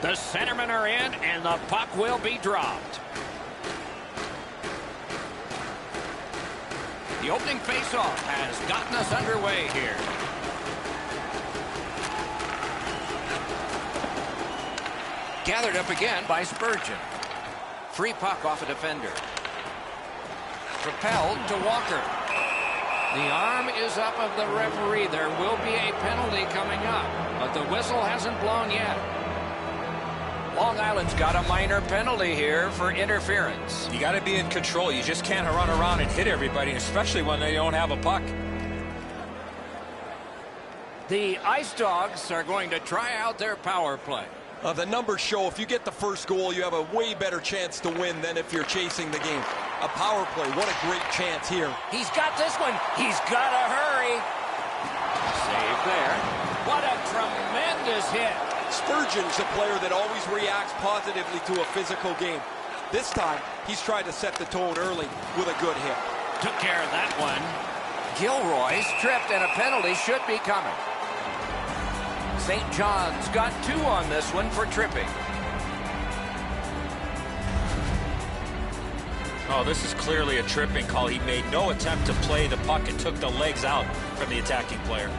The centermen are in, and the puck will be dropped. The opening faceoff has gotten us underway here. Gathered up again by Spurgeon. Free puck off a defender. Propelled to Walker. The arm is up of the referee. There will be a penalty coming up, but the whistle hasn't blown yet. Long Island's got a minor penalty here for interference. You got to be in control. You just can't run around and hit everybody, especially when they don't have a puck. The Ice Dogs are going to try out their power play. The numbers show if you get the first goal, you have a way better chance to win than if you're chasing the game. A power play, what a great chance here. He's got this one. He's got to hurry. Save there. What a tremendous hit. Spurgeon's a player that always reacts positively to a physical game. This time, he's tried to set the tone early with a good hit. Took care of that one. Gilroy's tripped, and a penalty should be coming. St. John's got 2 on this one for tripping. Oh, this is clearly a tripping call. He made no attempt to play the puck and took the legs out from the attacking player.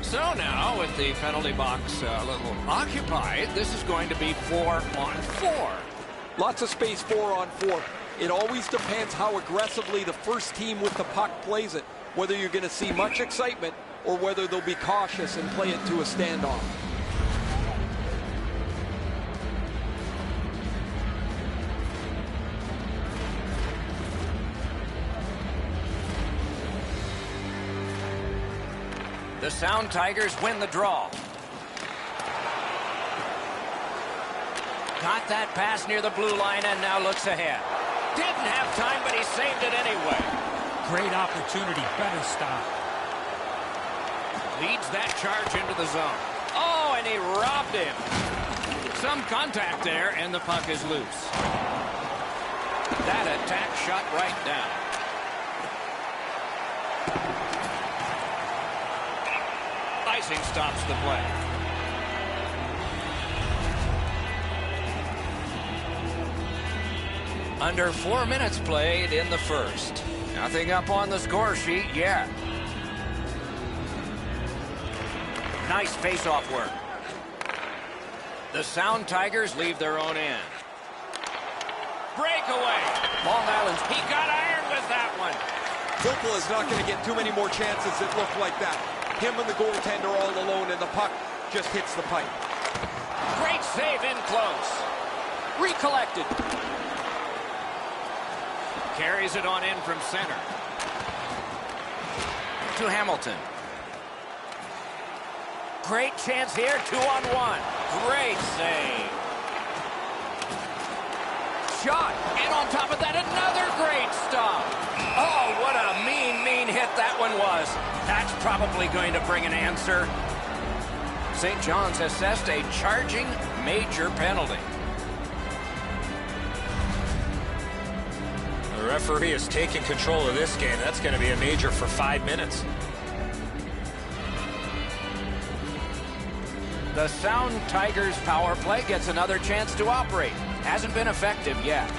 So now, with the penalty box a little occupied, this is going to be 4-on-4. Lots of space 4-on-4. It always depends how aggressively the first team with the puck plays it, whether you're going to see much excitement or whether they'll be cautious and play it to a standoff. The Sound Tigers win the draw. Got that pass near the blue line and now looks ahead. Didn't have time, but he saved it anyway. Great opportunity. Better stop. Leads that charge into the zone. Oh, and he robbed him. Some contact there, and the puck is loose. That attack shot right down. Icing stops the play. Under 4 minutes played in the first. Nothing up on the score sheet yet. Nice face-off work. The Sound Tigers leave their own end. Breakaway. Long Island's, he got iron with that one. Filppula is not going to get too many more chances that look like that. Him and the goaltender all alone, and the puck just hits the pipe. Great save in close. Recollected. Carries it on in from center. To Hamilton. Great chance here, 2-on-1. Great save. Shot, and on top of that, another great stop. Oh, what a mean hit that one was. That's probably going to bring an answer. St. John's assessed a charging major penalty. The referee is taking control of this game. That's going to be a major for 5 minutes. The Sound Tigers power play gets another chance to operate. Hasn't been effective yet.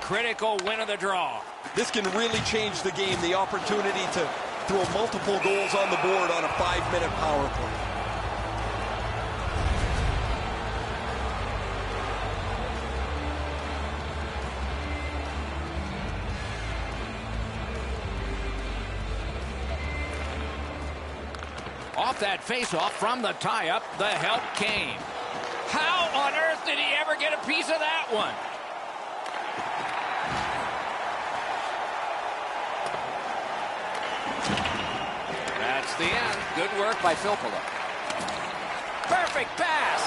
Critical win of the draw. This can really change the game, the opportunity to throw multiple goals on the board on a 5-minute power play. Off that face-off from the tie-up, the help came. How on earth did he ever get a piece of that one? That's the end. Good work by Filppula. Perfect pass.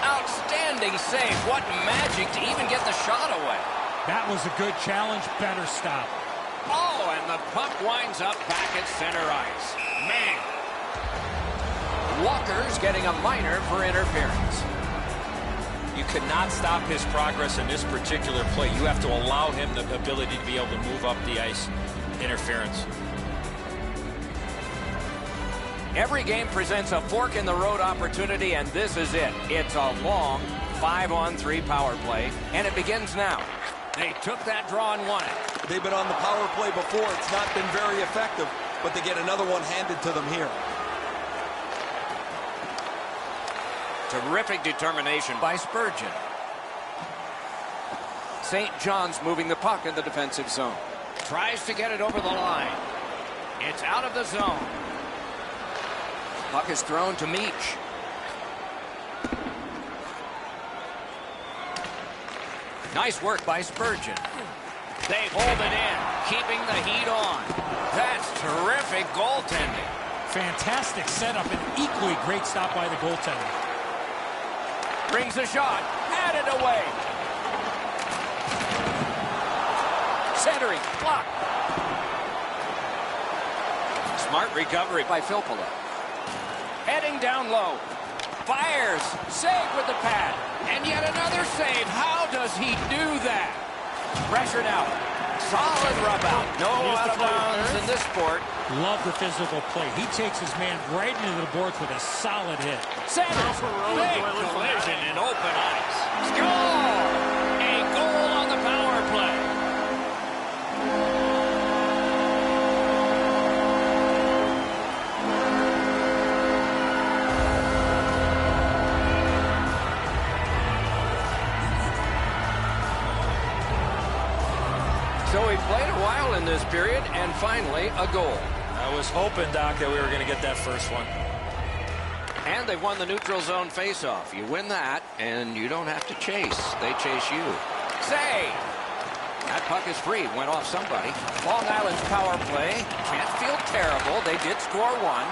Outstanding save. What magic to even get the shot away. That was a good challenge. Better stop. Oh, and the puck winds up back at center ice. Man. Walker's getting a minor for interference. You cannot stop his progress in this particular play. You have to allow him the ability to be able to move up the ice. Interference. Every game presents a fork-in-the-road opportunity, and this is it. It's a long 5-on-3 power play, and it begins now. They took that draw and won it. They've been on the power play before. It's not been very effective, but they get another one handed to them here. Terrific determination by Spurgeon. St. John's moving the puck in the defensive zone. Tries to get it over the line. It's out of the zone. Puck is thrown to Meach. Nice work by Spurgeon. They hold it in, keeping the heat on. That's terrific goaltending. Fantastic setup and equally great stop by the goaltender. Brings a shot. Had it away. Centering. Block. Smart recovery by Filppula. Heading down low. Fires. Save with the pad. And yet another save. How does he do that? Pressured out. Solid rub out. No out of bounds in this sport. Love the physical play. He takes his man right into the boards with a solid hit. Sanders. Big collision in open ice. Score! A goal on the power play. So we played a while in this period, and finally a goal. I was hoping, Doc, that we were going to get that first one. And they've won the neutral zone faceoff. You win that, and you don't have to chase. They chase you. Save! That puck is free. Went off somebody. Long Island's power play. Can't feel terrible. They did score one.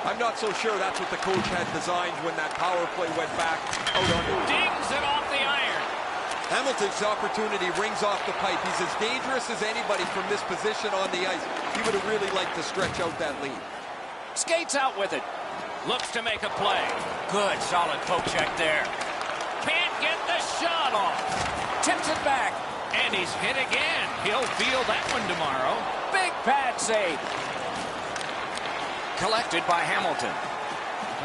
I'm not so sure that's what the coach had designed when that power play went back out on it. Dings it off the iron. Hamilton's opportunity rings off the pipe. He's as dangerous as anybody from this position on the ice. He would have really liked to stretch out that lead. Skates out with it. Looks to make a play. Good, solid poke check there. Can't get the shot off. Tips it back. And he's hit again. He'll feel that one tomorrow. Big pad save. Collected by Hamilton.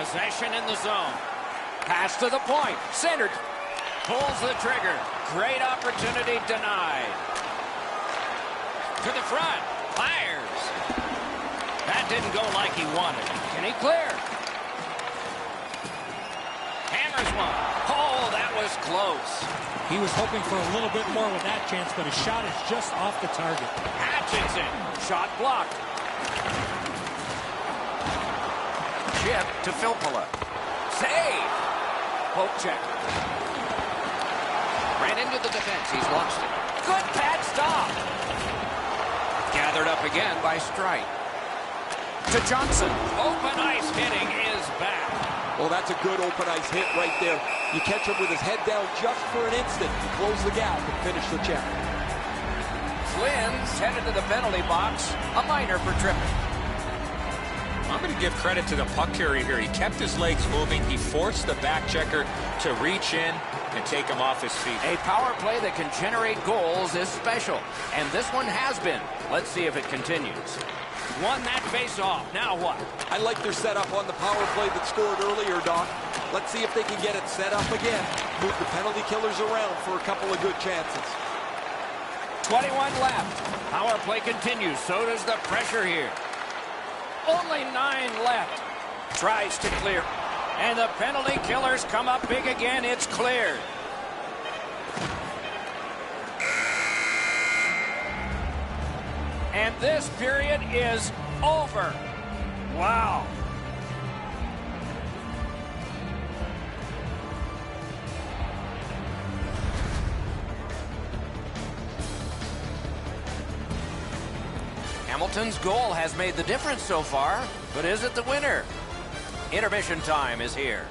Possession in the zone. Pass to the point. Centered. Pulls the trigger. Great opportunity denied. To the front. Fires. That didn't go like he wanted. Can he clear? Hammers one. Oh, that was close. He was hoping for a little bit more with that chance, but his shot is just off the target. Hutchinson. Shot blocked. Chip to Filppula. Save. Poke check. Ran into the defense. He's lost it. Good pad stop. Gathered up again by Strite. To Johnson. Open ice hitting is back. Well, that's a good open ice hit right there. You catch him with his head down just for an instant. Close the gap and finish the check. Flynn's headed to the penalty box. A minor for tripping. I'm going to give credit to the puck carrier here. He kept his legs moving. He forced the back checker to reach in and take him off his feet. A power play that can generate goals is special, and this one has been. Let's see if it continues. Won that face-off. Now what? I like their setup on the power play that scored earlier, Doc. Let's see if they can get it set up again. Move the penalty killers around for a couple of good chances. 21 left. Power play continues. So does the pressure here. Only 9 left. Tries to clear. And the penalty killers come up big again. It's cleared. And this period is over. Wow. Hamilton's goal has made the difference so far, but is it the winner? Intermission time is here.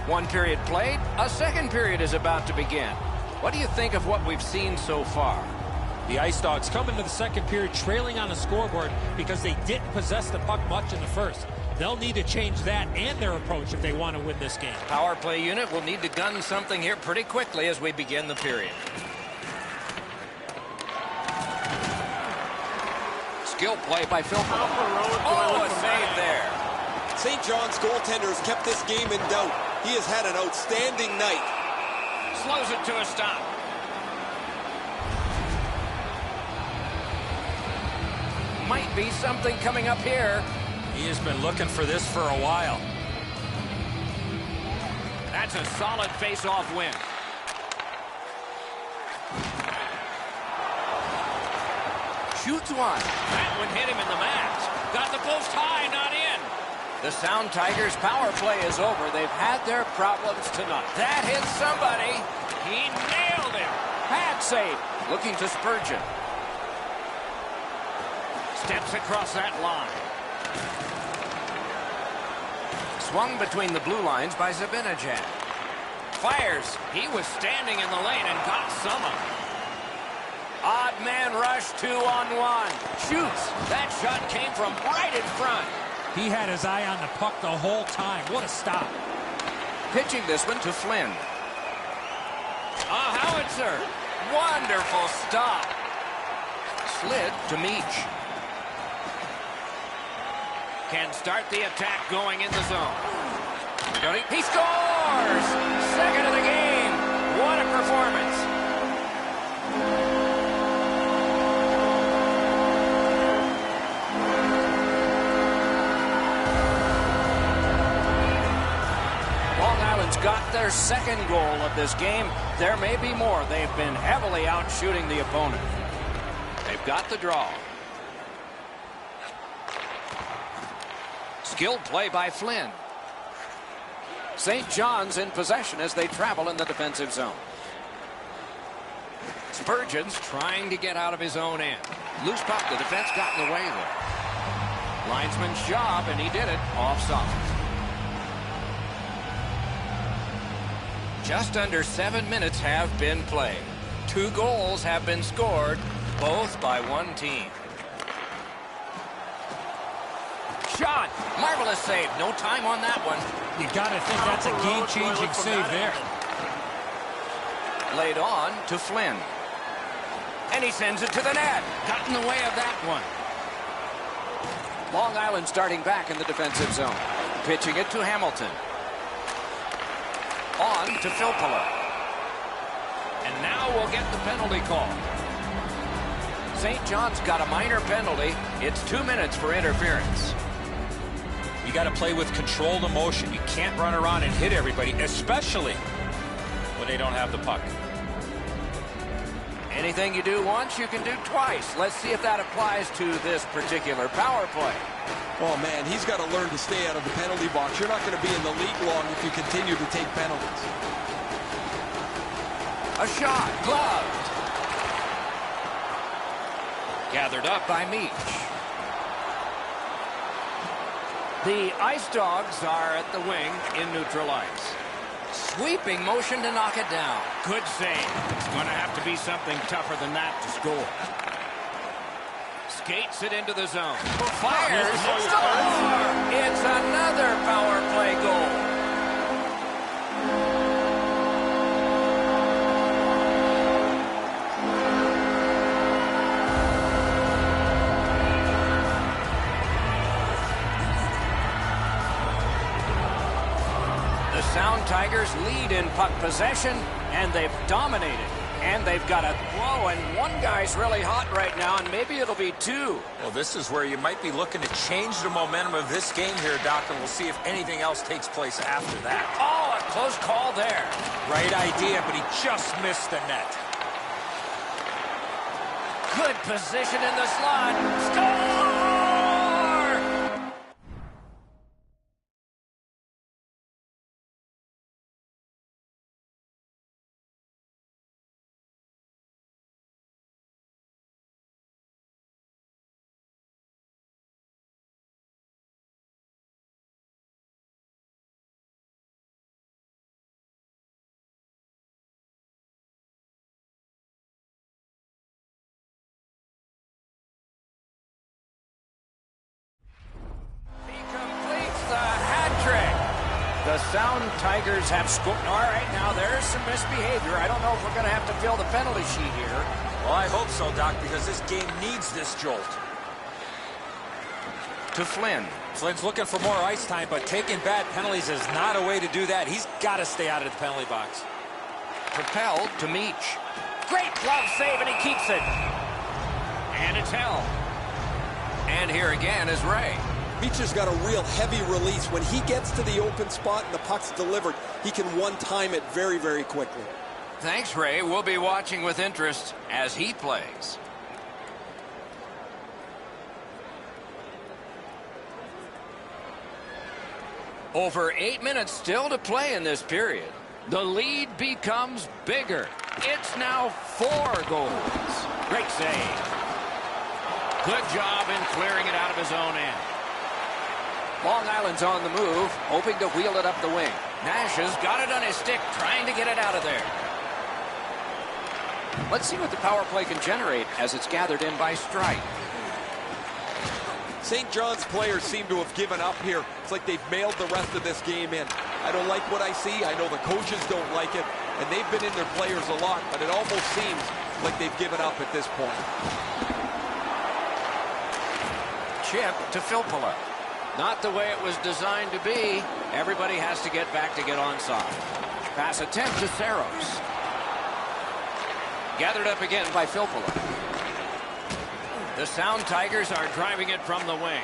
One period played, a second period is about to begin. What do you think of what we've seen so far? The Ice Dogs come into the second period trailing on the scoreboard because they didn't possess the puck much in the first. They'll need to change that and their approach if they want to win this game. Power play unit will need to gun something here pretty quickly as we begin the period. Skill play by Phil. Oh, a save there. St. John's goaltender has kept this game in doubt. He has had an outstanding night. Slows it to a stop. Might be something coming up here. He has been looking for this for a while. That's a solid face-off win. Shoots one. That one hit him in the mask. Got the post high, not in. The Sound Tigers' power play is over. They've had their problems tonight. That hits somebody. He nailed him. Pad save. Looking to Spurgeon. Steps across that line. Swung between the blue lines by Zibanejad. Fires. He was standing in the lane and got some of it. Odd man rush, 2-on-1. Shoots. That shot came from right in front. He had his eye on the puck the whole time. What a stop. Pitching this one to Flynn. A howitzer. Wonderful stop. Slid to Meach. Can start the attack going in the zone. He scores! Second of the game. What a performance. Long Island's got their second goal of this game. There may be more. They've been heavily out shooting the opponent. They've got the draw. Skilled play by Flynn. St. John's in possession as they travel in the defensive zone. Spurgeon's trying to get out of his own end. Loose puck, the defense got in the way there. Linesman's job, and he did it offside. Just under 7 minutes have been played. 2 goals have been scored, both by one team. Shot. Marvelous save. No time on that one. You got to think that's a game-changing save there. Laid on to Flynn. And he sends it to the net. Got in the way of that one. Long Island starting back in the defensive zone. Pitching it to Hamilton. On to Filppula. And now we'll get the penalty call. St. John's got a minor penalty. It's 2 minutes for interference. You got to play with controlled emotion. You can't run around and hit everybody, especially when they don't have the puck. Anything you do once, you can do twice. Let's see if that applies to this particular power play. Oh, man, he's got to learn to stay out of the penalty box. You're not going to be in the league long if you continue to take penalties. A shot, gloved. Gathered up by Meach. The Ice Dogs are at the wing in neutral ice. Sweeping motion to knock it down. Good save. It's going to have to be something tougher than that to score. Skates it into the zone. Fires. Score! It's another power play goal. Sound Tigers lead in puck possession, and they've dominated. And they've got a throw, and one guy's really hot right now, and maybe it'll be 2. Well, this is where you might be looking to change the momentum of this game here, Doc, and we'll see if anything else takes place after that. Oh, a close call there. Right idea, but he just missed the net. Good position in the slot. Score! The Sound Tigers have scored. All right, now there's some misbehavior. I don't know if we're going to have to fill the penalty sheet here. Well, I hope so, Doc, because this game needs this jolt. To Flynn. Flynn's looking for more ice time, but taking bad penalties is not a way to do that. He's got to stay out of the penalty box. Propelled to Meach. Great glove save, and he keeps it. And it's held. And here again is Ray. Meach has got a real heavy release. When he gets to the open spot and the puck's delivered, he can one-time it very, very quickly. Thanks, Ray. We'll be watching with interest as he plays. Over 8 minutes still to play in this period. The lead becomes bigger. It's now 4 goals. Great save. Good job in clearing it out of his own end. Long Island's on the move, hoping to wheel it up the wing. Nash has got it on his stick, trying to get it out of there. Let's see what the power play can generate as it's gathered in by Strike. St. John's players seem to have given up here. It's like they've mailed the rest of this game in. I don't like what I see. I know the coaches don't like it, and they've been in their players a lot, but it almost seems like they've given up at this point. Chip to Filppula. Not the way it was designed to be. Everybody has to get back to get onside. Pass attempt to Saros. Gathered up again by Filppula. The Sound Tigers are driving it from the wing.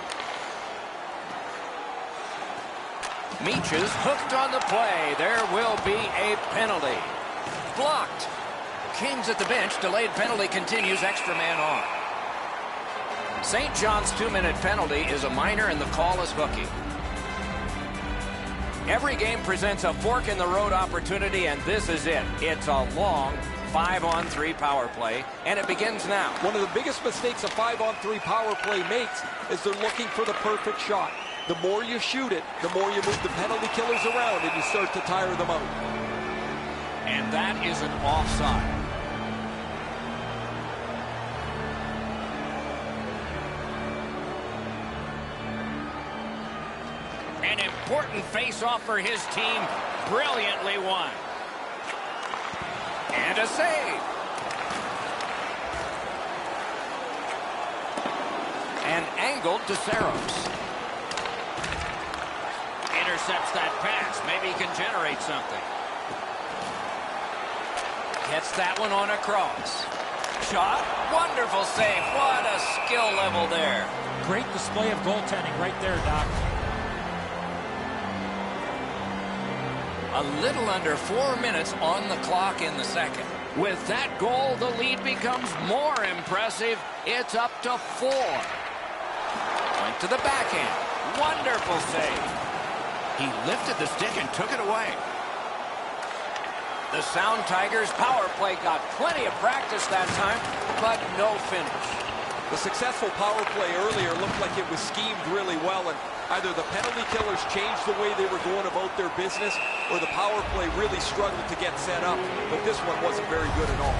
Meach is hooked on the play. There will be a penalty. Blocked. Kings at the bench. Delayed penalty continues. Extra man on. St. John's 2-minute penalty is a minor and the call is hooking. Every game presents a fork-in-the-road opportunity, and this is it. It's a long 5-on-3 power play, and it begins now. One of the biggest mistakes a 5-on-3 power play makes is they're looking for the perfect shot. The more you shoot it, the more you move the penalty killers around, and you start to tire them out. And that is an offside. An important face-off for his team. Brilliantly won. And a save. And angled to Saros. Intercepts that pass. Maybe he can generate something. Gets that one on a cross. Shot. Wonderful save. What a skill level there. Great display of goaltending right there, Doc. A little under 4 minutes on the clock in the second. With that goal, the lead becomes more impressive. It's up to 4. Went to the backhand. Wonderful save. He lifted the stick and took it away. The Sound Tigers power play got plenty of practice that time, but no finish. The successful power play earlier looked like it was schemed really well, and either the penalty killers changed the way they were going about their business, or the power play really struggled to get set up, but this one wasn't very good at all.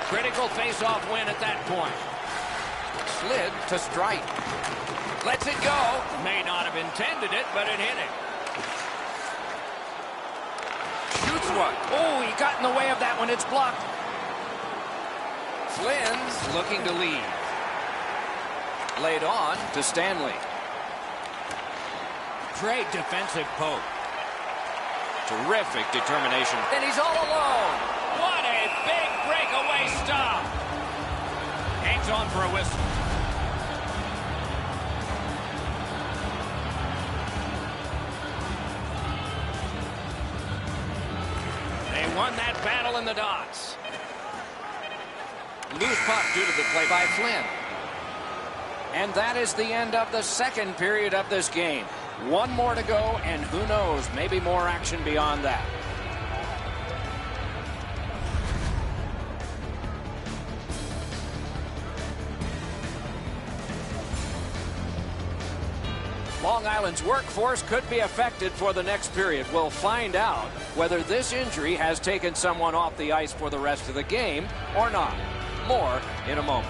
Critical face-off win at that point. Slid to Strike. Lets it go. May not have intended it, but it hit it. Shoots one. Oh, he got in the way of that one. It's blocked. Flynn's looking to lead. Laid on to Stanley. Great defensive poke. Terrific determination. And he's all alone. What a big breakaway stop. Hangs on for a whistle. They won that battle in the dots. Loose puck due to the play by Flynn. And that is the end of the second period of this game. One more to go, and who knows, maybe more action beyond that. Long Island's workforce could be affected for the next period. We'll find out whether this injury has taken someone off the ice for the rest of the game or not. More in a moment.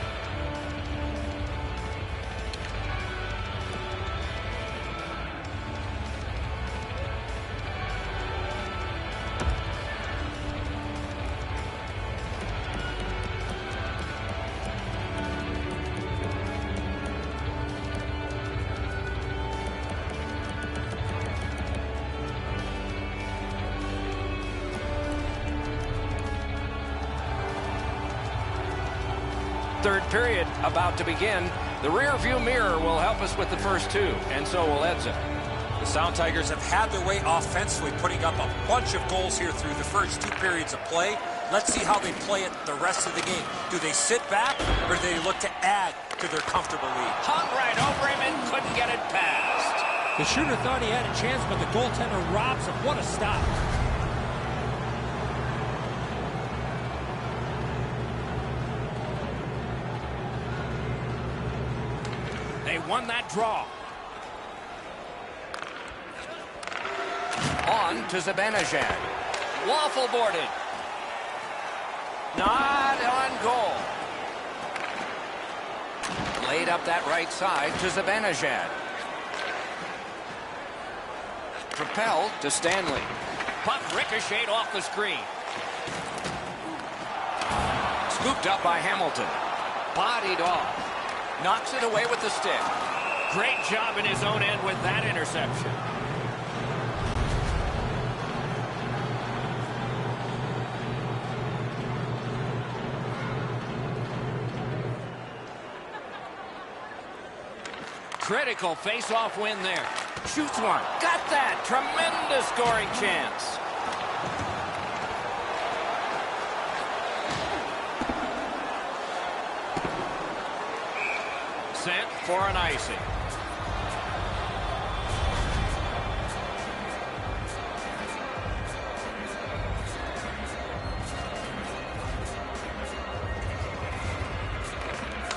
Third period about to begin. The rear view mirror will help us with the first two, and so will Edson. The Sound Tigers have had their way offensively, putting up a bunch of goals here through the first 2 periods of play. Let's see how they play it the rest of the game. Do they sit back, or do they look to add to their comfortable lead? Hung right over him and couldn't get it past. The shooter thought he had a chance, but the goaltender robs him. What a stop. They won that draw. On to Zibanejad. Waffle boarded. Not on goal. Laid up that right side to Zibanejad. Propelled to Stanley. Puck ricocheted off the screen. Scooped up by Hamilton. Bodied off. Knocks it away with the stick. Great job in his own end with that interception. Critical face-off win there. Shoots one. Got that. Tremendous scoring chance. Sent for an icing.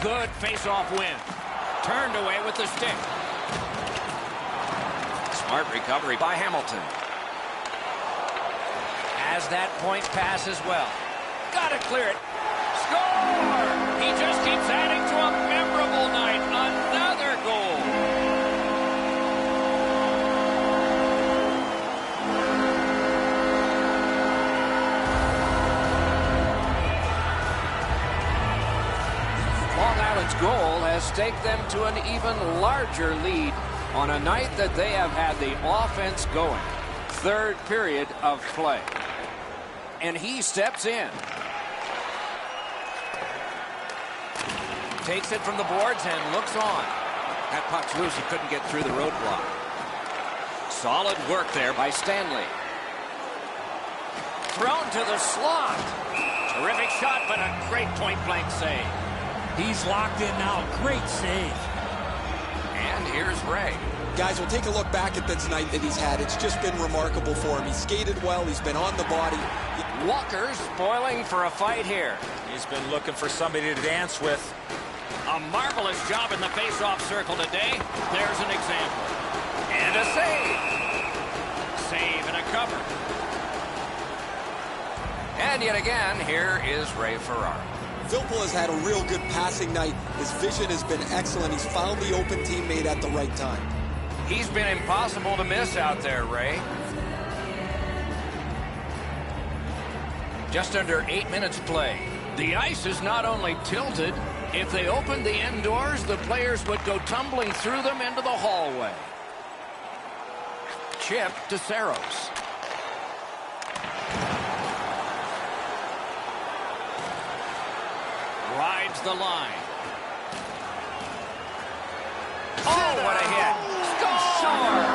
Good face-off win. Turned away with the stick. Smart recovery by Hamilton. Has that point pass as well. Got to clear it. Score! He just keeps adding to a memorable night. Another goal. Long Island's goal has staked them to an even larger lead on a night that they have had the offense going. Third period of play. And he steps in. Takes it from the boards and looks on. That puck's loose. He couldn't get through the roadblock. Solid work there by Stanley. Thrown to the slot. Terrific shot, but a great point-blank save. He's locked in now. Great save. And here's Ray. Guys, we'll take a look back at this night that he's had. It's just been remarkable for him. He skated well. He's been on the body. Walker's spoiling for a fight here. He's been looking for somebody to dance with. A marvelous job in the face-off circle today. There's an example. And a save. Save and a cover. And yet again, here is Ray Ferraro. Vilpul has had a real good passing night. His vision has been excellent. He's found the open teammate at the right time. He's been impossible to miss out there, Ray. Just under 8 minutes play. The ice is not only tilted. If they opened the indoors, the players would go tumbling through them into the hallway. Chip to Saros. Rides the line. Oh, what a hit. Score!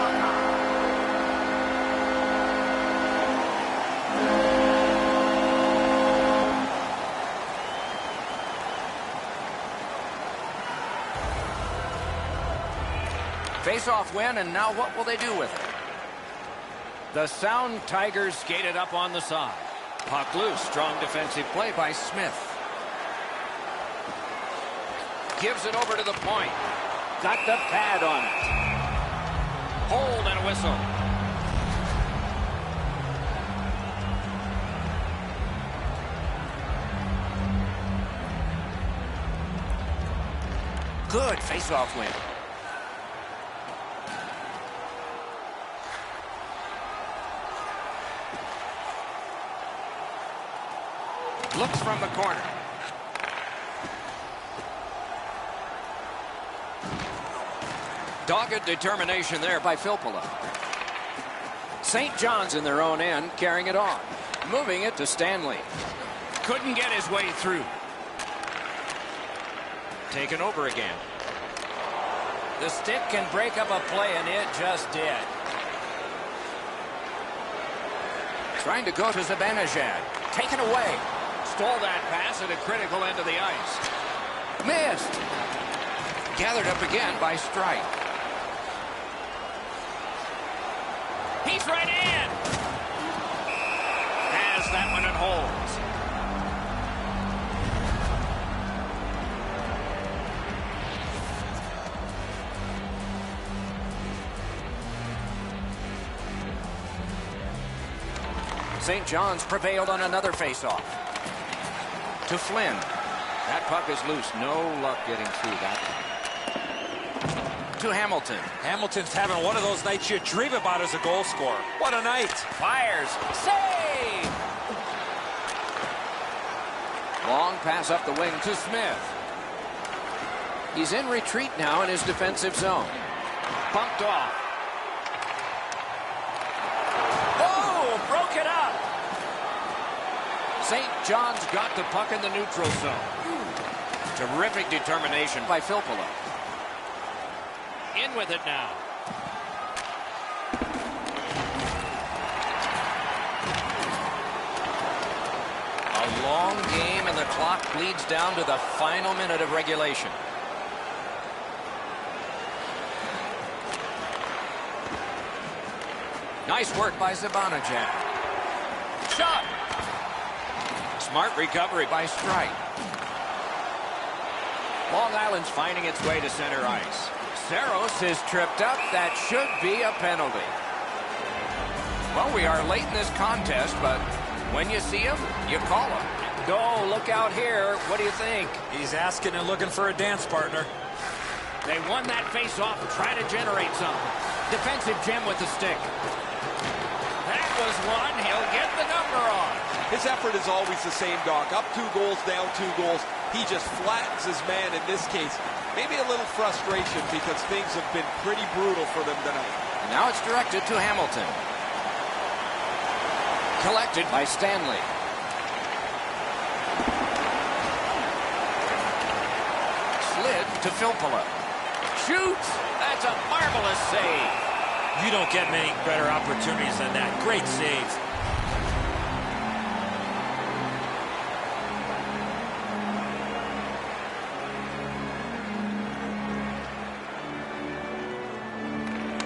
Face-off win, and now what will they do with it? The Sound Tigers skated up on the side. Puck loose. Strong defensive play by Smith. Gives it over to the point. Got the pad on it. Hold and a whistle. Good face-off win. Looks from the corner. Dogged determination there by Filppula. St. John's in their own end, carrying it on. Moving it to Stanley. Couldn't get his way through. Taken over again. The stick can break up a play, and it just did. Trying to go to Zibanejad. Taken away. Stole that pass at a critical end of the ice. Missed. Gathered up again by Strike. He's right in. Has that one and holds. St. John's prevailed on another faceoff. To Flynn. That puck is loose. No luck getting through that one. To Hamilton. Hamilton's having one of those nights you dream about as a goal scorer. What a night. Fires. Save! Long pass up the wing to Smith. He's in retreat now in his defensive zone. Bumped off. Oh, broke it up. St. John's got the puck in the neutral zone. Terrific determination by Filppula. In with it now. A long game, and the clock bleeds down to the final minute of regulation. Nice work by Zibanejad. Shot. Smart recovery by Strike. Long Island's finding its way to center ice. Saros is tripped up. That should be a penalty. Well, we are late in this contest, but when you see him, you call him. Go, look out here. What do you think? He's asking and looking for a dance partner. They won that face-off and try to generate something. Defensive gem with the stick. That was one. He'll get the number on. His effort is always the same, Doc. Up 2 goals, down 2 goals. He just flattens his man in this case. Maybe a little frustration because things have been pretty brutal for them tonight. And now it's directed to Hamilton. Collected by Stanley. Slid to Filppula. Shoots! That's a marvelous save. You don't get many better opportunities than that. Great save.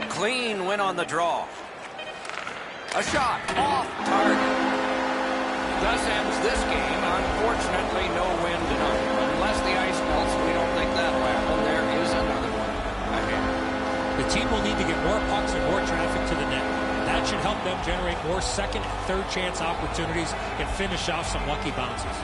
Clean win on the draw. A shot off target. Thus ends this game. Unfortunately, no win tonight. Unless the ice melts, we don't think that'll happen. There is another one ahead. The team will need to get more pucks and more traffic to the net. That should help them generate more second and third chance opportunities and finish off some lucky bounces.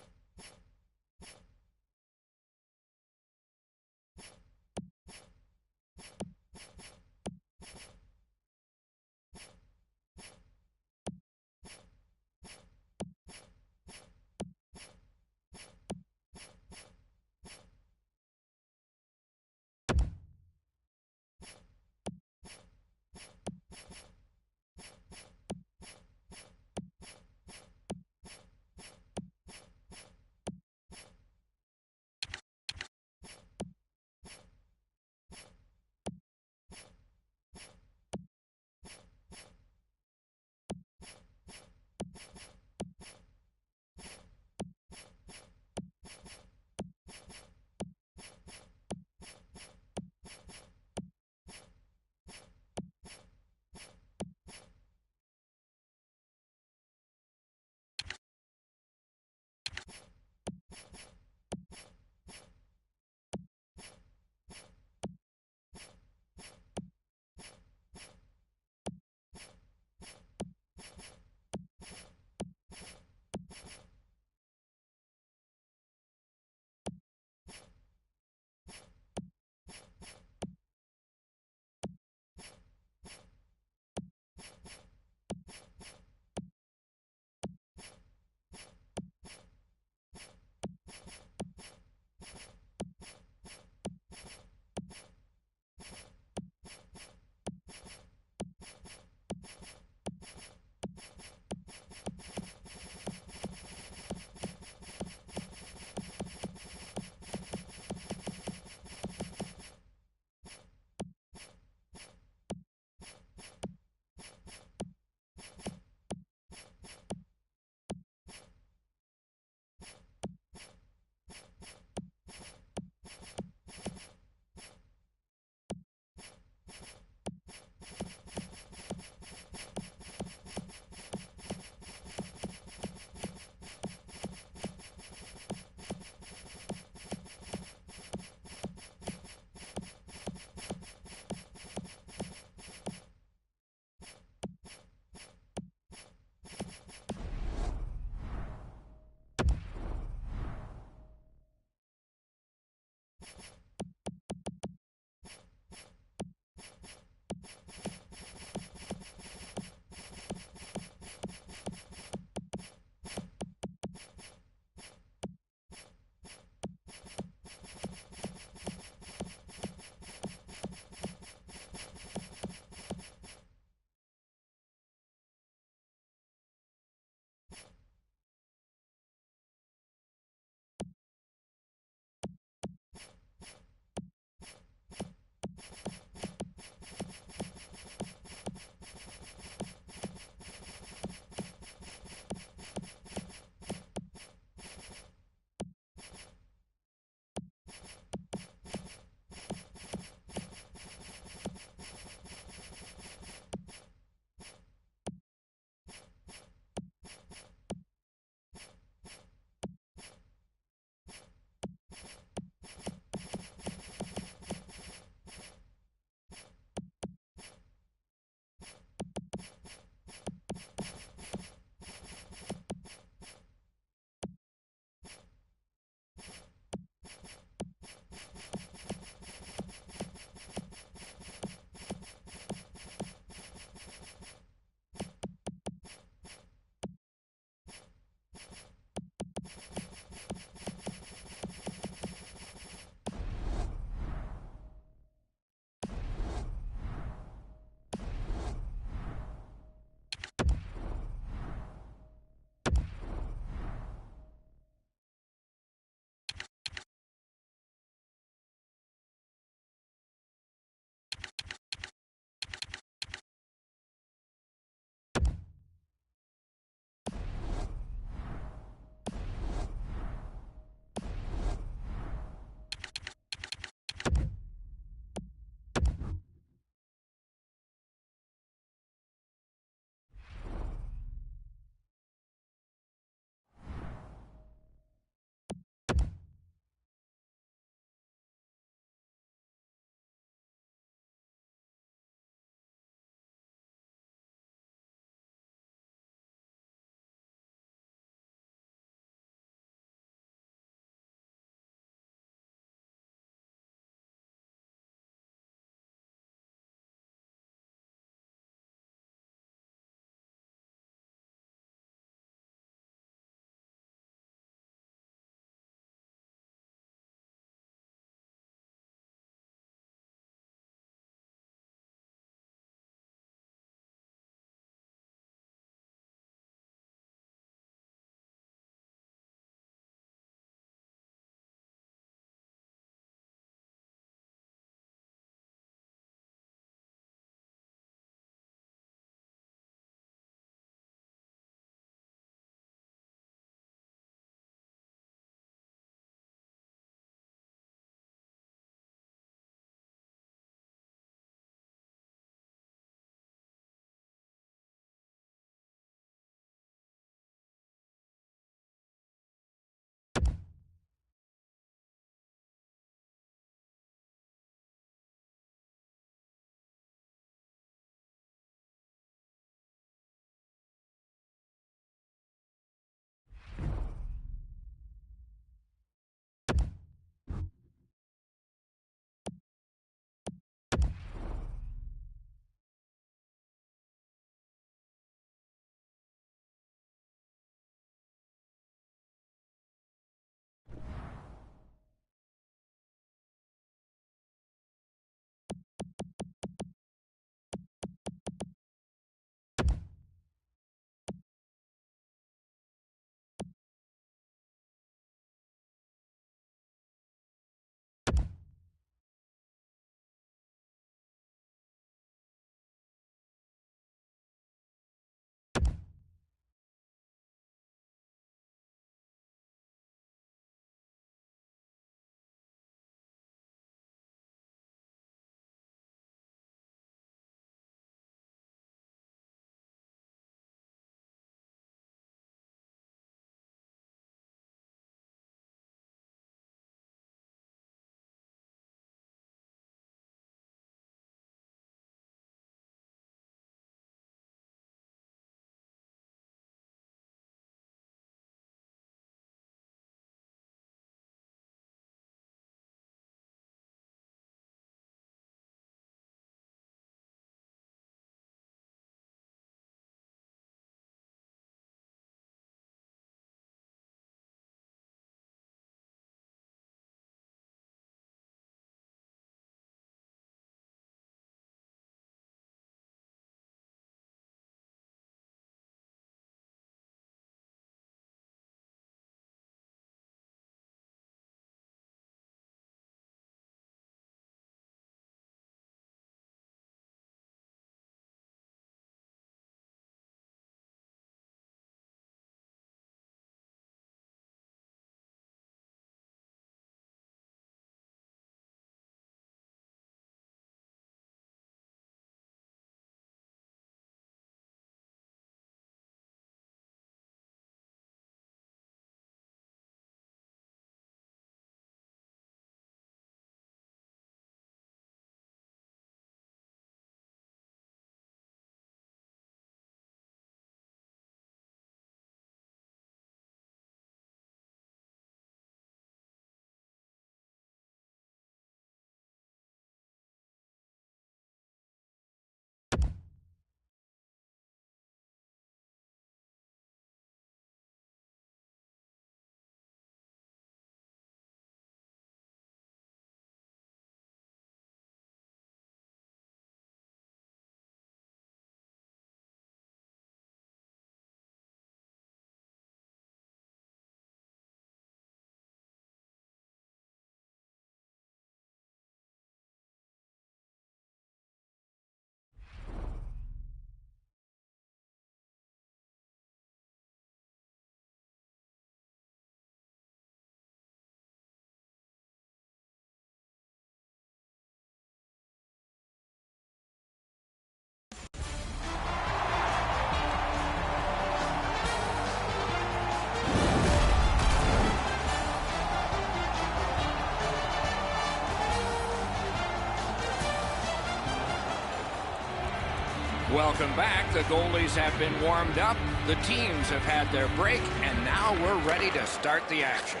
Welcome back. The goalies have been warmed up. The teams have had their break, and now we're ready to start the action.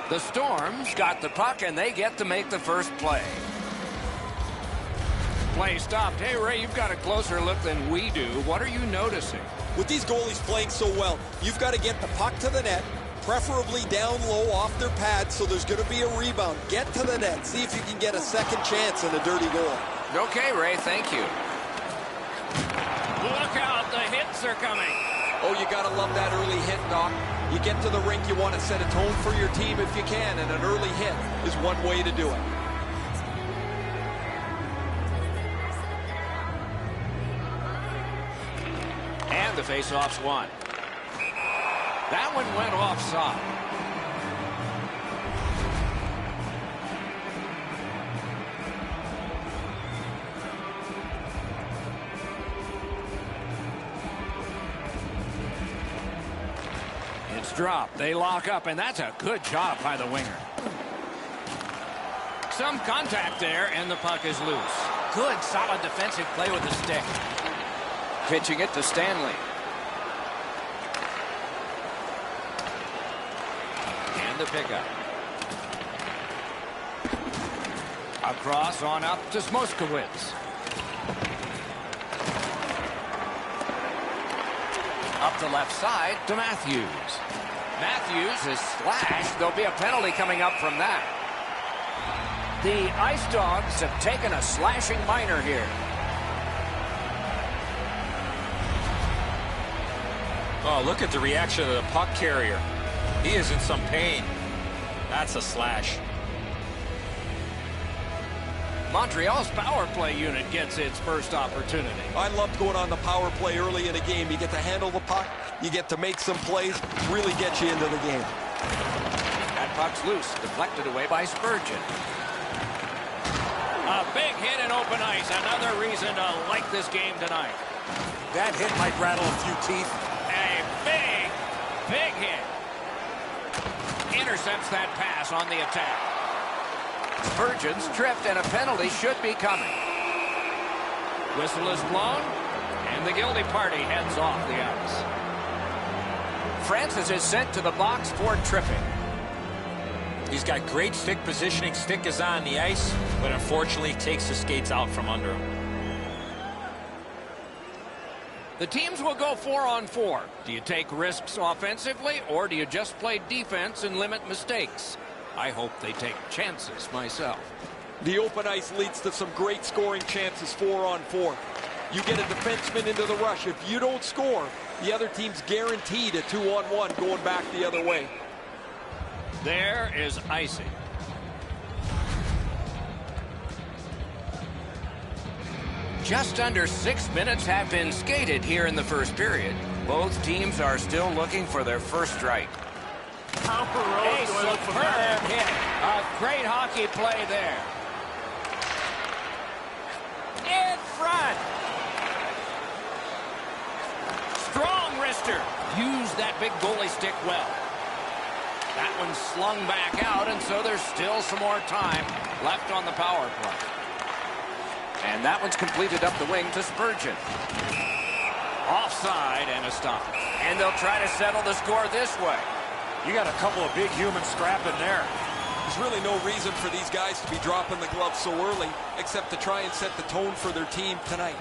The Storm's got the puck, and they get to make the first play. Play stopped. Hey, Ray, you've got a closer look than we do. What are you noticing? With these goalies playing so well, you've got to get the puck to the net, preferably down low off their pads, so there's going to be a rebound. Get to the net. See if you can get a second chance in a dirty goal. Okay, Ray, thank you. Look out, the hits are coming. Oh, you got to love that early hit, Doc. You get to the rink, you want to set a tone for your team if you can, and an early hit is one way to do it. And the faceoff's won. That one went offside. It's dropped. They lock up, and that's a good job by the winger. Some contact there, and the puck is loose. Good, solid defensive play with the stick. Pitching it to Stanley. And the pickup. Across on up to Smoskowitz. Up the left side to Matthews. Matthews is slashed. There'll be a penalty coming up from that. The Ice Dogs have taken a slashing minor here. Oh, look at the reaction of the puck carrier. He is in some pain. That's a slash. Montreal's power play unit gets its first opportunity. I loved going on the power play early in a game. You get to handle the puck, you get to make some plays, really get you into the game. That puck's loose, deflected away by Spurgeon. A big hit in open ice, another reason to like this game tonight. That hit might rattle a few teeth. A big hit. Intercepts that pass on the attack. Spurgeon's tripped, and a penalty should be coming. Whistle is blown, and the guilty party heads off the ice. Francis is sent to the box for tripping. He's got great stick positioning. Stick is on the ice, but unfortunately takes the skates out from under him. The teams will go 4-on-4. Do you take risks offensively, or do you just play defense and limit mistakes? I hope they take chances myself. The open ice leads to some great scoring chances 4-on-4. You get a defenseman into the rush. If you don't score, the other team's guaranteed a 2-on-1 going back the other way. There is icing. Just under 6 minutes have been skated here in the first period. Both teams are still looking for their first strike. A superb hit. A great hockey play there. In front. Strong wrister. Used that big goalie stick well. That one's slung back out, and so there's still some more time left on the power play. And that one's completed up the wing to Spurgeon. Offside and a stop. And they'll try to settle the score this way. You got a couple of big humans scrapping there. There's really no reason for these guys to be dropping the gloves so early, except to try and set the tone for their team tonight.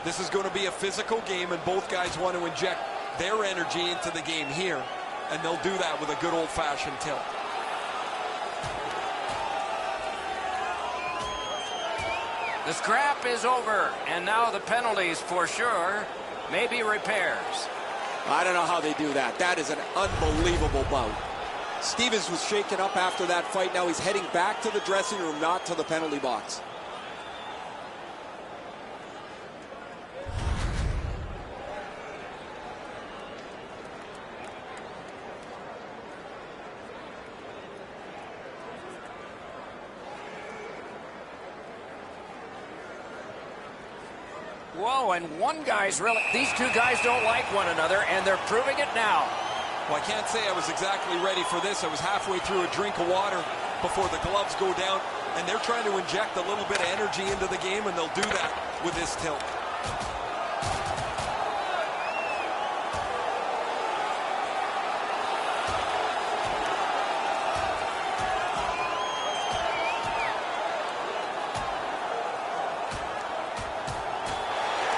This is going to be a physical game, and both guys want to inject their energy into the game here, and they'll do that with a good old-fashioned tilt. The scrap is over, and now the penalties for sure, maybe repairs. I don't know how they do that. That is an unbelievable bout. Stevens was shaken up after that fight. Now he's heading back to the dressing room, not to the penalty box. Whoa, and one guy's really... These two guys don't like one another, and they're proving it now. Well, I can't say I was exactly ready for this. I was halfway through a drink of water before the gloves go down, and they're trying to inject a little bit of energy into the game, and they'll do that with this tilt.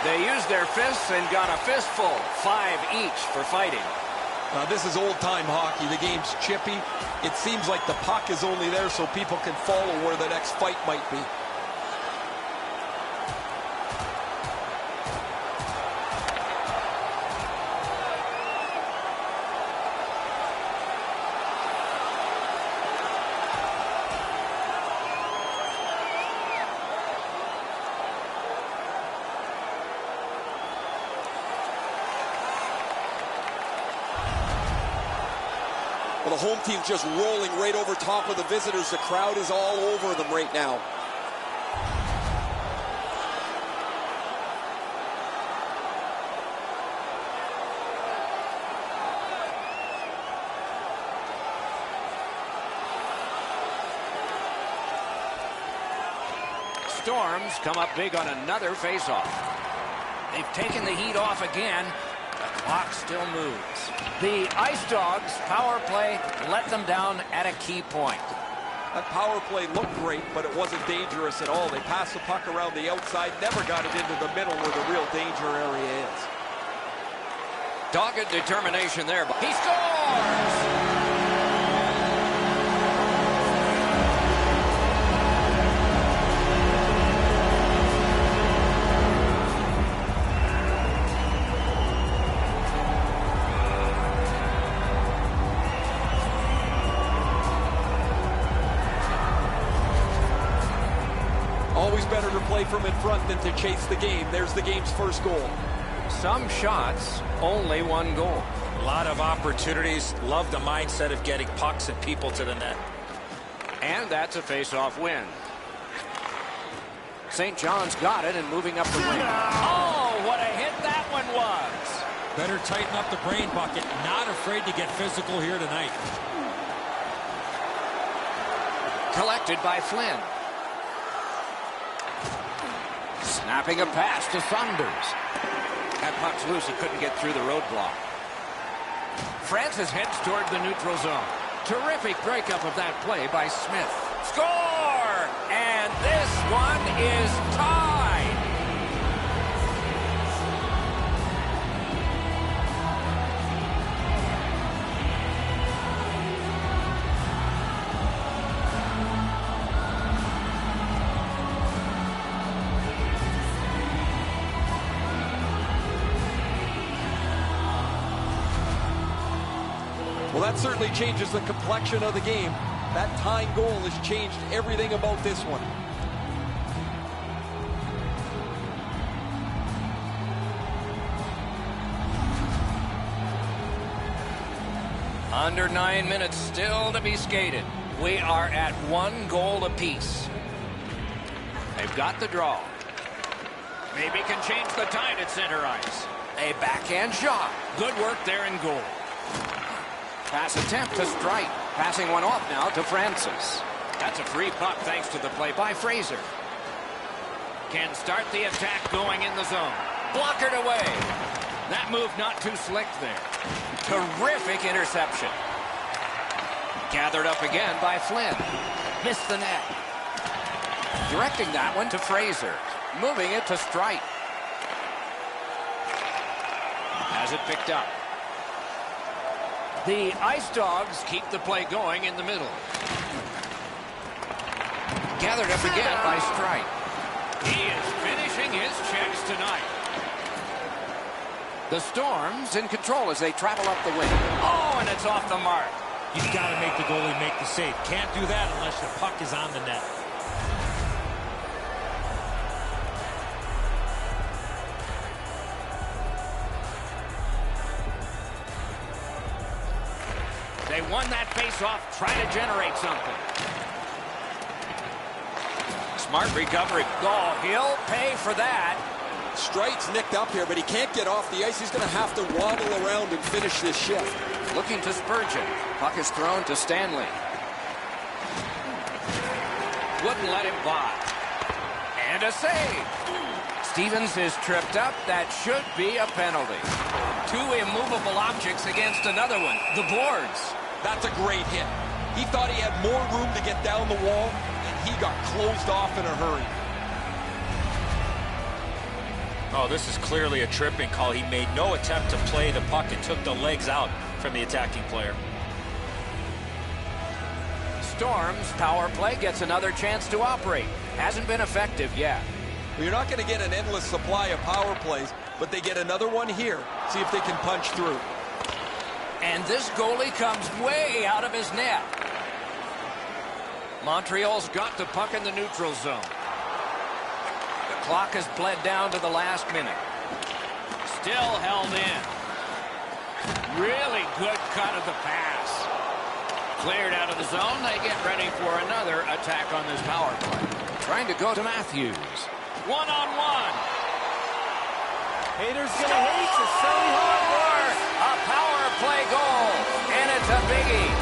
They used their fists and got a fistful. 5 each for fighting. This is old-time hockey. The game's chippy. It seems like the puck is only there so people can follow where the next fight might be. Well, the home team's just rolling right over top of the visitors. The crowd is all over them right now. Storms come up big on another faceoff. They've taken the heat off again. The clock still moves. The Ice Dogs power play let them down at a key point. That power play looked great, but it wasn't dangerous at all. They passed the puck around the outside, never got it into the middle where the real danger area is. Dogged determination there. He scores! Always better to play from in front than to chase the game. There's the game's first goal. Some shots, only one goal. A lot of opportunities. Love the mindset of getting pucks and people to the net. And that's a face-off win. St. John's got it and moving up the wing. Oh, what a hit that one was. Better tighten up the brain bucket. Not afraid to get physical here tonight. Collected by Flynn. Snapping a pass to Saunders. That puck's loose. He couldn't get through the roadblock. Francis heads toward the neutral zone. Terrific breakup of that play by Smith. Score! And this one is tied. Well, that certainly changes the complexion of the game. That tying goal has changed everything about this one. Under 9 minutes still to be skated. We are at 1 goal apiece. They've got the draw. Maybe can change the tide at center ice. A backhand shot. Good work there in goal. Pass attempt to Strite. Passing one off now to Francis. That's a free puck thanks to the play by Fraser. Can start the attack going in the zone. Blockered away. That move not too slick there. Terrific interception. Gathered up again by Flynn. Missed the net. Directing that one to Fraser. Moving it to Strite. Has it picked up. The Ice Dogs keep the play going in the middle. Gathered up again by Strite. He is finishing his checks tonight. The Storms in control as they travel up the wing. Oh, and it's off the mark. You've got to make the goalie make the save. Can't do that unless the puck is on the net. They won that face-off. Try to generate something. Smart recovery. Oh, he'll pay for that. Strite's nicked up here, but he can't get off the ice. He's going to have to waddle around and finish this shift. Looking to Spurgeon. Puck is thrown to Stanley. Wouldn't let him by. And a save. Stevens is tripped up. That should be a penalty. 2 immovable objects against another one. The boards. That's a great hit. He thought he had more room to get down the wall, and he got closed off in a hurry. Oh, this is clearly a tripping call. He made no attempt to play the puck and took the legs out from the attacking player. Storm's power play gets another chance to operate. Hasn't been effective yet. Well, you're not going to get an endless supply of power plays, but they get another one here. See if they can punch through. And this goalie comes way out of his net. Montreal's got the puck in the neutral zone. The clock has bled down to the last minute. Still held in. Really good cut of the pass. Cleared out of the zone. They get ready for another attack on this power play. Trying to go to Matthews. One-on-one. Haters gonna hate you. Silly hard work. A power play goal. And it's a biggie.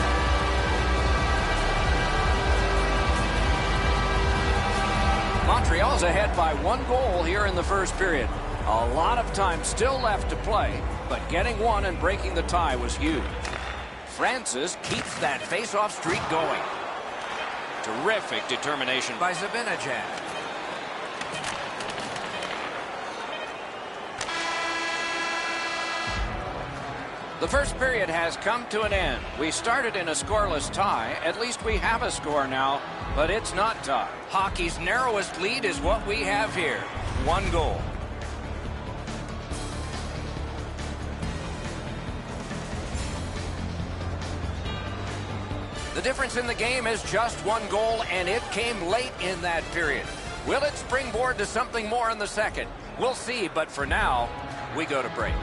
Montreal's ahead by 1 goal here in the first period. A lot of time still left to play, but getting one and breaking the tie was huge. Francis keeps that face-off streak going. Terrific determination by Zibanejad. The first period has come to an end. We started in a scoreless tie. At least we have a score now, but it's not tied. Hockey's narrowest lead is what we have here. 1 goal. The difference in the game is just 1 goal, and it came late in that period. Will it springboard to something more in the second? We'll see, but for now, we go to break.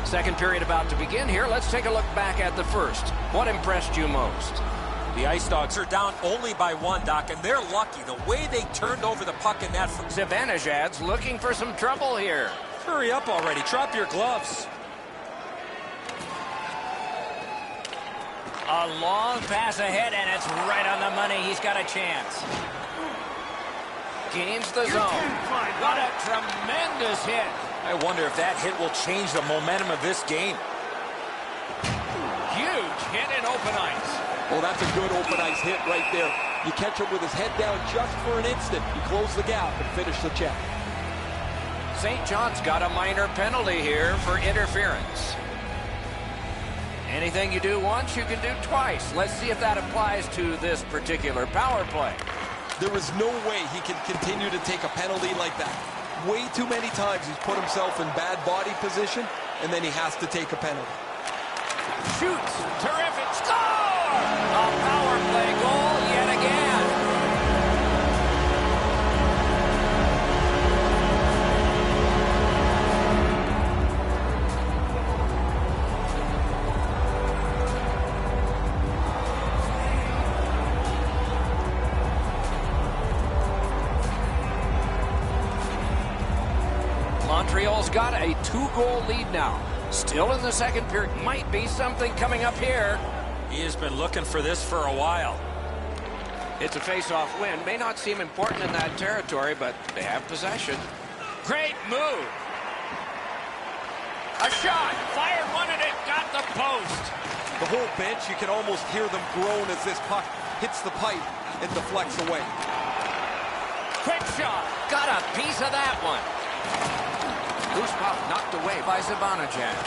Second period about to begin here. Let's take a look back at the first. What impressed you most? The Ice Dogs are down only by 1, Doc, and they're lucky. The way they turned over the puck in that... Zibanejad's looking for some trouble here. Hurry up already. Drop your gloves. A long pass ahead, and it's right on the money. He's got a chance. Gains the zone. What a tremendous hit. I wonder if that hit will change the momentum of this game. Huge hit in open ice. Oh, that's a good open ice hit right there. You catch him with his head down just for an instant. You close the gap and finish the check. St. John's got a minor penalty here for interference. Anything you do once, you can do twice. Let's see if that applies to this particular power play. There is no way he can continue to take a penalty like that. Way too many times he's put himself in bad body position, and then he has to take a penalty. Shoots. Terrific. Score! A power play goal yet again. Montreal's got a 2-goal lead now. Still in the second period. Might be something coming up here. He has been looking for this for a while. It's a face-off win. May not seem important in that territory, but they have possession. Great move. A shot. Fired one, and it got the post. The whole bench, you can almost hear them groan as this puck hits the pipe and deflects away. Quick shot. Got a piece of that one. Loose puck knocked away by Zibanejad.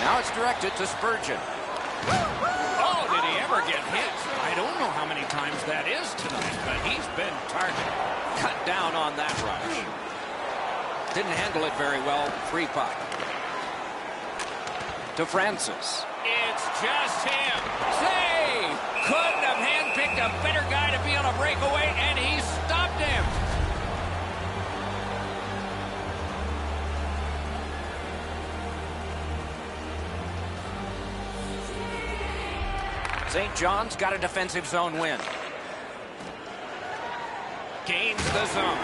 Now it's directed to Spurgeon. Oh, did he ever get hit? I don't know how many times that is tonight, but he's been targeted. Cut down on that rush. Didn't handle it very well. Free puck. To Francis. It's just him. Save! Couldn't have handpicked a better guy to be on a breakaway, and he stopped him. St. John's got a defensive zone win. Gains the zone.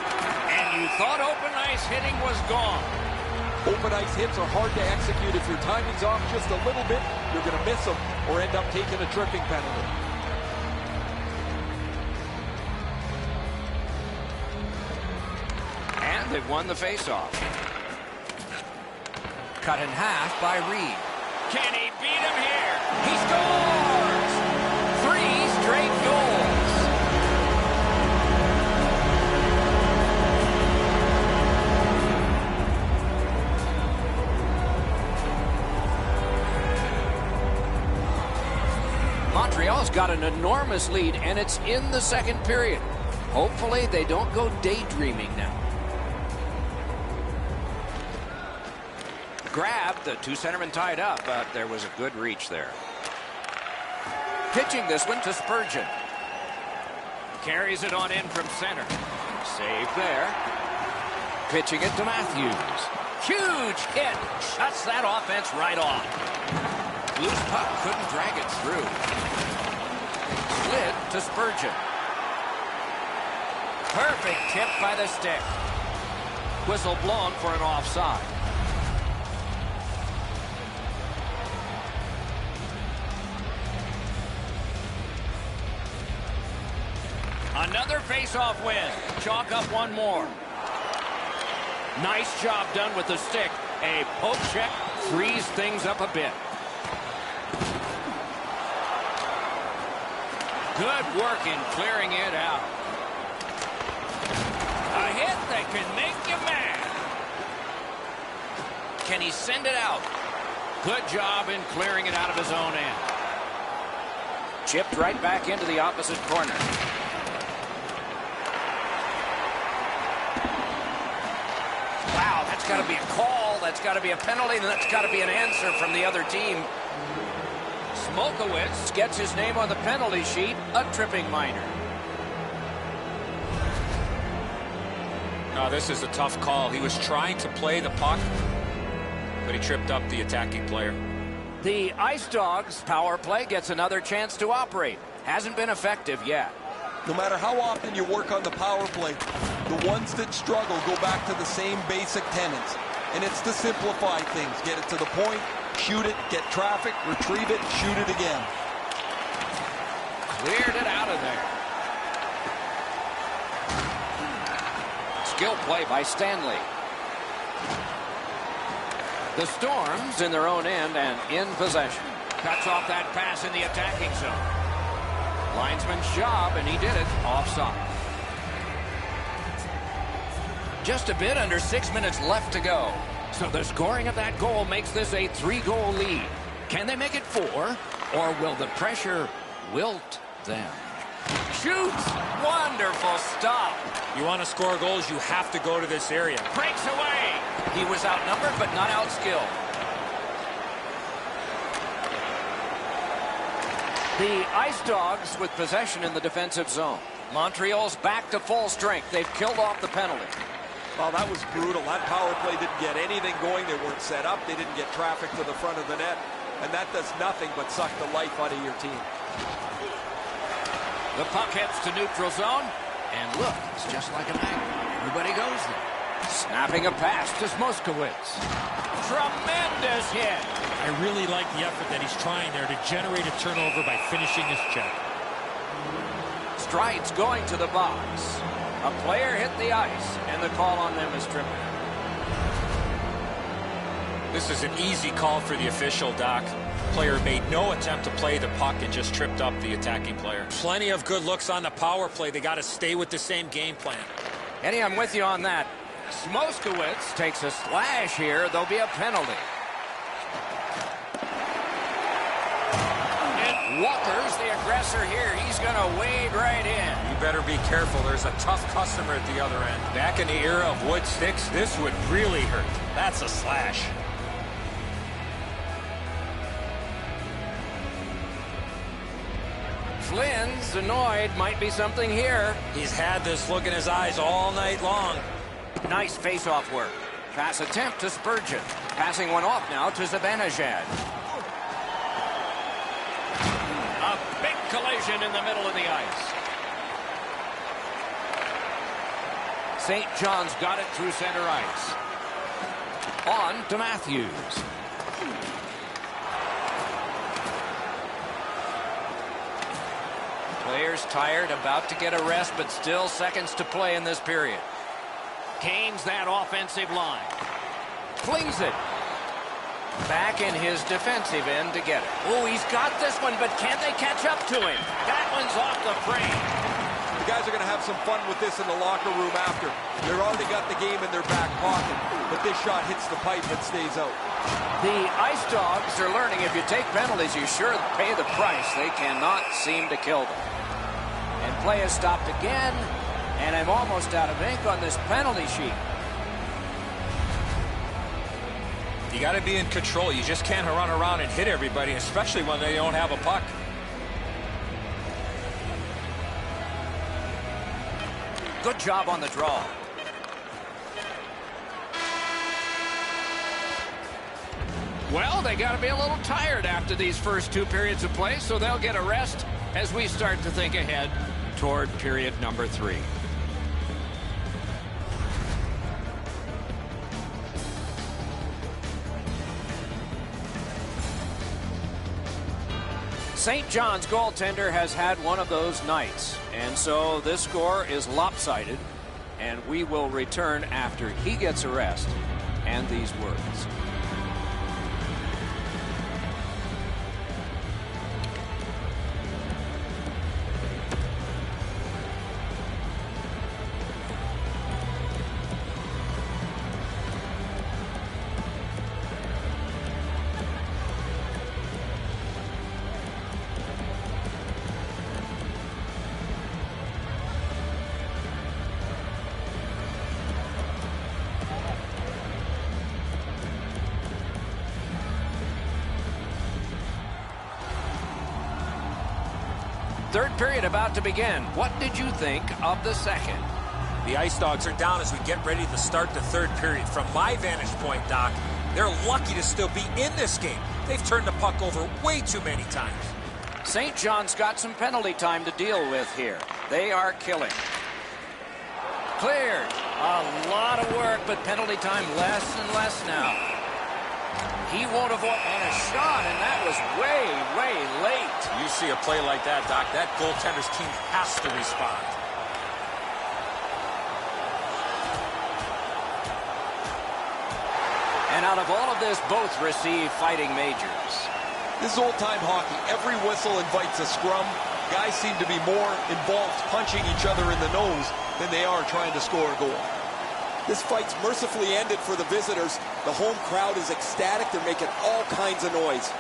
And you thought open ice hitting was gone. Open ice hits are hard to execute. If your timing's off just a little bit, you're going to miss them or end up taking a tripping penalty. And they've won the faceoff. Cut in half by Reed. Can he beat him here? He scores! 3 straight goals. Montreal's got an enormous lead, and it's in the second period. Hopefully they don't go daydreaming now. Grabbed, the two centermen tied up, but there was a good reach there. Pitching this one to Spurgeon. Carries it on in from center. Save there. Pitching it to Matthews. Huge hit. Shuts that offense right off. Loose puck, couldn't drag it through. Slid to Spurgeon. Perfect tip by the stick. Whistle blown for an offside. Another face-off win. Chalk up one more. Nice job done with the stick. A poke check frees things up a bit. Good work in clearing it out. A hit that can make you mad. Can he send it out? Good job in clearing it out of his own end. Chipped right back into the opposite corner. Wow, that's got to be a call. That's got to be a penalty. And that's got to be an answer from the other team. Smokowitz gets his name on the penalty sheet, a tripping minor. Oh, this is a tough call. He was trying to play the puck, but he tripped up the attacking player. The Ice Dogs power play gets another chance to operate. Hasn't been effective yet. No matter how often you work on the power play, the ones that struggle go back to the same basic tenets. And it's to simplify things. Get it to the point, shoot it, get traffic, retrieve it, shoot it again. Cleared it out of there. Skill play by Stanley. The Storms in their own end and in possession. Cuts off that pass in the attacking zone. Linesman's job, and he did it offside. Just a bit under 6 minutes left to go. So the scoring of that goal makes this a 3-goal lead. Can they make it 4, or will the pressure wilt them? Shoots! Wonderful stop. You want to score goals, you have to go to this area. Breaks away. He was outnumbered, but not outskilled. The Ice Dogs with possession in the defensive zone. Montreal's back to full strength. They've killed off the penalty. Well, that was brutal. That power play didn't get anything going. They weren't set up. They didn't get traffic to the front of the net. And that does nothing but suck the life out of your team. The puck heads to neutral zone. And look, it's just like a magnet. Everybody goes there. Snapping a pass to Smokowitz. Tremendous hit. I really like the effort that he's trying there to generate a turnover by finishing his check. Strides going to the box. A player hit the ice, and the call on them is tripping. This is an easy call for the official, Doc. Player made no attempt to play the puck and just tripped up the attacking player. Plenty of good looks on the power play. They got to stay with the same game plan. Eddie, I'm with you on that. Smokowitz takes a slash here. There'll be a penalty. And Walker's the aggressor here. He's going to wade right in. You better be careful. There's a tough customer at the other end. Back in the era of wood sticks, this would really hurt. That's a slash. Flynn's annoyed. Might be something here. He's had this look in his eyes all night long. Nice face-off work. Pass attempt to Spurgeon. Passing one off now to Zibanejad. A Big collision in the middle of the ice. St. John's got it through center ice. On to Matthews. Players tired, about to get a rest, but still seconds to play in this period. Gains that offensive line. Flings it. Back in his defensive end to get it. Oh, he's got this one, but can they catch up to him? That one's off the frame. The guys are going to have some fun with this in the locker room after. They've already got the game in their back pocket, but this shot hits the pipe and stays out. The Ice Dogs are learning if you take penalties, you sure pay the price. They cannot seem to kill them. And play is stopped again, and I'm almost out of ink on this penalty sheet. You got to be in control. You just can't run around and hit everybody, especially when they don't have a puck. Good job on the draw. Well, they got to be a little tired after these first two periods of play, so they'll get a rest as we start to think ahead toward period number 3. St. John's goaltender has had one of those nights, and so this score is lopsided, and we will return after he gets a rest and these words. Third period about to begin. What did you think of the second? The Ice Dogs are down as we get ready to start the third period. From my vantage point, Doc, they're lucky to still be in this game. They've turned the puck over way too many times. St. John's got some penalty time to deal with here. They are killing. Cleared. A lot of work, but penalty time less and less now. He won't avoid, and a shot, and that was way, way late. You see a play like that, Doc, that goaltender's team has to respond. And out of all of this, both receive fighting majors. This is old-time hockey. Every whistle invites a scrum. Guys seem to be more involved punching each other in the nose than they are trying to score a goal. This fight's mercifully ended for the visitors. The home crowd is ecstatic. They're making all kinds of noise.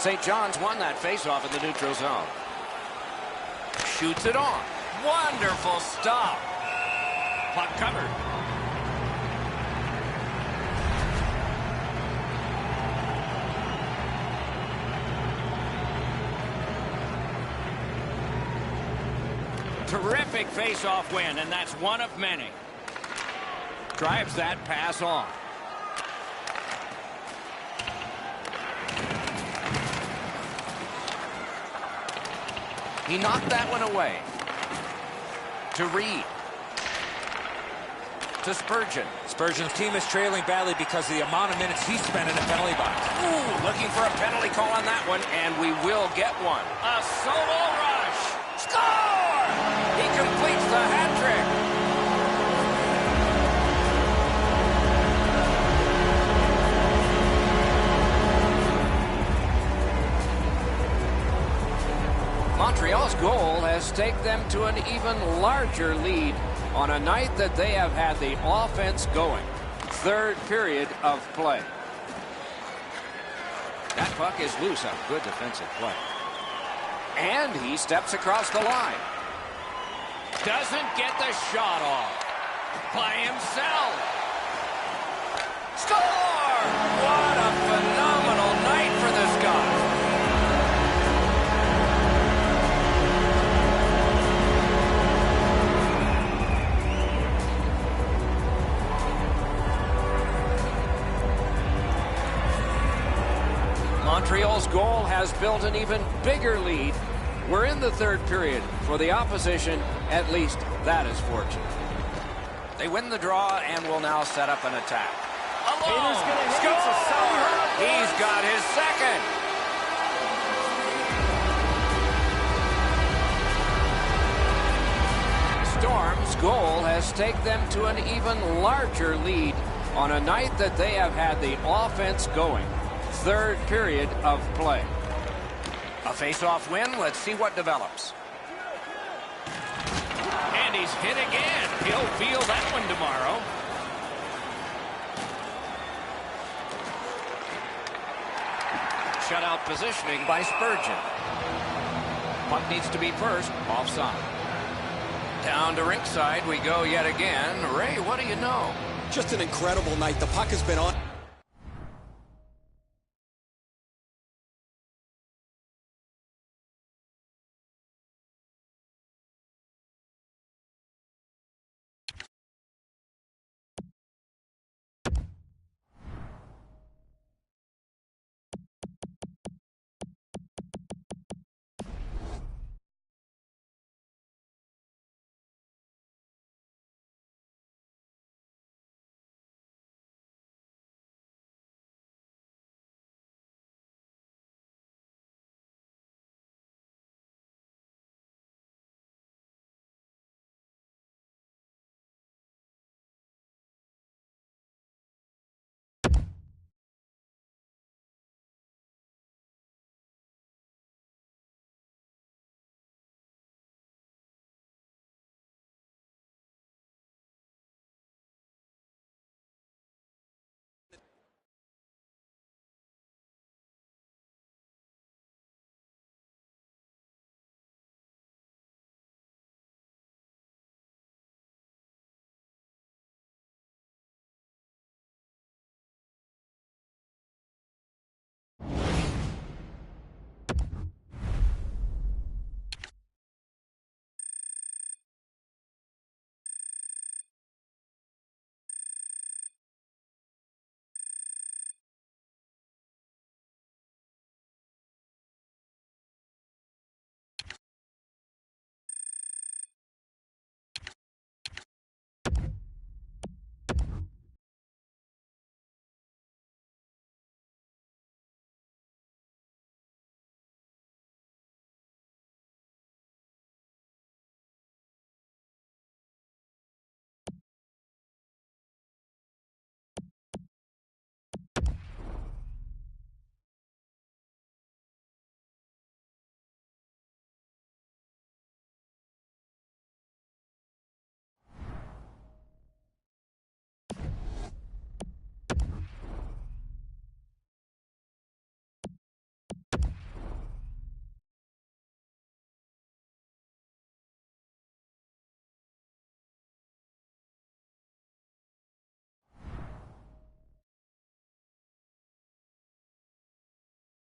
St. John's won that faceoff in the neutral zone. Shoots it on. Wonderful stop. Puck covered. Terrific face-off win, and that's one of many. Drives that pass on. He knocked that one away. To Reed. To Spurgeon. Spurgeon's team is trailing badly because of the amount of minutes he spent in the penalty box. Ooh, looking for a penalty call on that one, and we will get one. A solo rush. Score! He completes the hat trick. Montreal's goal has taken them to an even larger lead on a night that they have had the offense going. Third period of play. That puck is loose on good defensive play. And he steps across the line. Doesn't get the shot off. By himself. Score! What a phenomenal night for this guy. goal has built an even bigger lead. We're in the third period. For the opposition, at least that is fortunate. They win the draw and will now set up an attack. Peter's gonna hit. Score! It's a solid. He's got his second. Storm's goal has taken them to an even larger lead on a night that they have had the offense going. Third period of play. A face-off win. Let's see what develops. And he's hit again. He'll feel that one tomorrow. Shutout positioning by Spurgeon. Puck needs to be first. Offside. Down to rinkside we go yet again. Ray, what do you know? Just an incredible night. The puck has been on.